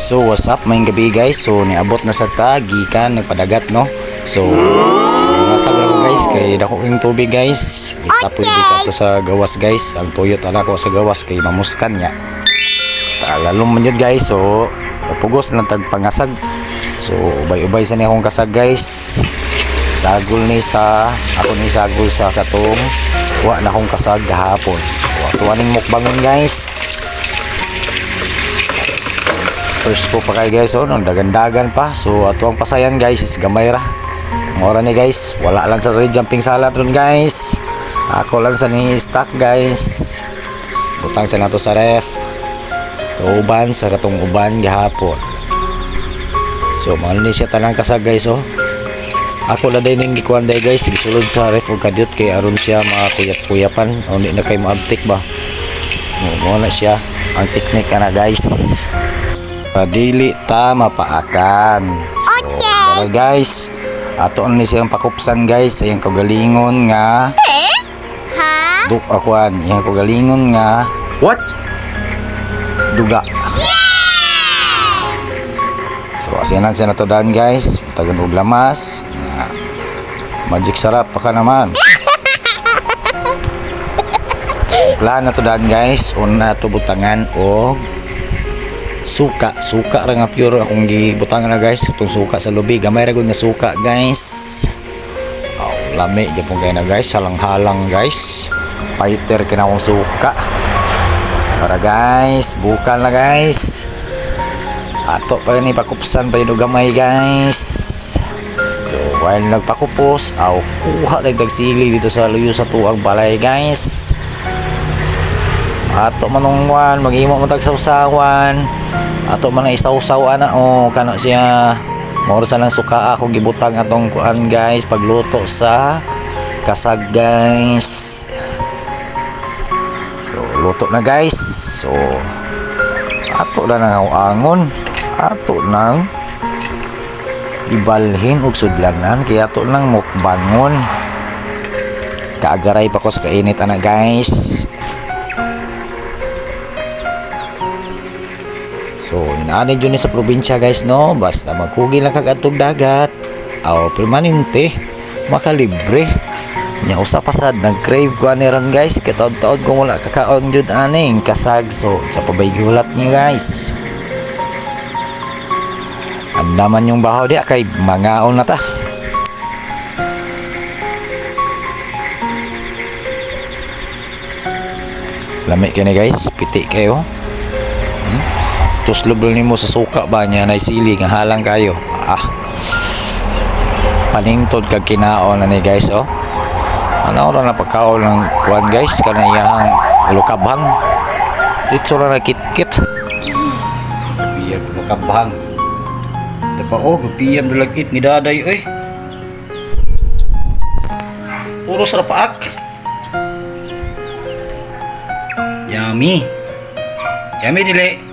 So what's up may gabi guys. So niabot na sa gikan nagpadagat no. So nasag ako guys kay dako ing tubig guys. Itapoy dito sa gawas guys. Ang tuyot ala ko sa gawas kay mamuskan niya. Lalong man yun guys. So pugos lang tagpangasag. So ubay-ubay sa ni akong kasag guys. Sagol ni sa ako ni sagol sa katong wa na akong kasag gahapon. So atuaning mukbangon guys. First ko pa kay guys, oh, nang dagan-dagan pa. So ato ang pasayan guys is gamay ra. Mora ni guys, wala lang sa jumping salad ron guys. Ako lang sa ni stock guys. Butang sa nato sa ref. Uban sa katong uban gihapon. So mahal ni siya tanang kasag guys, oh. Ako na din yung gikuan day guys, gisulod sa ref og kadyot kay aron siya makuyat-kuyapan. O di na kay maabtik ba. Mo na siya ang teknik na guys. Padili ta mapaakan. So, okay guys, ato ni siyang pakupsan guys, ayang kagalingon nga duk akuan, yang kagalingon nga what? Duga. So asinan siya na to dan guys, tagan og lamas. Magic sarap pa ka naman. Plan na to dan guys, una to butangan og suka ra nga pure akong gibutangan na guys. Itong suka sa lubi gamay ra gud nga suka guys. Lami gyud po kay na guys, halang-halang guys. Fighter kina akong suka para guys bukal na guys. Ato pa ni pakupsan pa yung gamay guys. So while nagpakupos kuha dagdag sili dito sa luyo sa tuang balay guys. Ato manungwan maghimo mo tag sausawan. Ato man isaw-saw ana kana siya. Moro sa lang suka ako gibutang atong kuan guys pagluto sa kasag guys. So luto na guys. So ato lang ang angon. Ato nang ibalhin og sudlanan kaya ato lang mukbangon. Kaagaray pa ko sa kainit ana guys. So, inaanay dyan sa probinsya guys, no? Basta magkugi lang kagatog dagat. Permanente. Makalibre. Nya usa pa sad nag-crave ko aniran guys. Kataod-taod ko wala kakaon dyan aning kasag. So, sa pabaygulat niyo guys. Andaman yung bahaw di kay mangaon na ta. Lami kayo na guys. Piti kayo. Tuslob ni mo sa suka ba niya na sili nga halang kayo. Paningtod kag kinaon na ni guys, oh. Ano ra na pagkaon ng kuan guys kana iyang ulukabhang. Dito ra nakit-kit. Biyag ulukabhang. Dapa gupiyam dulagit ni daday oy. Puro sa paak. Yummy. Yummy dili.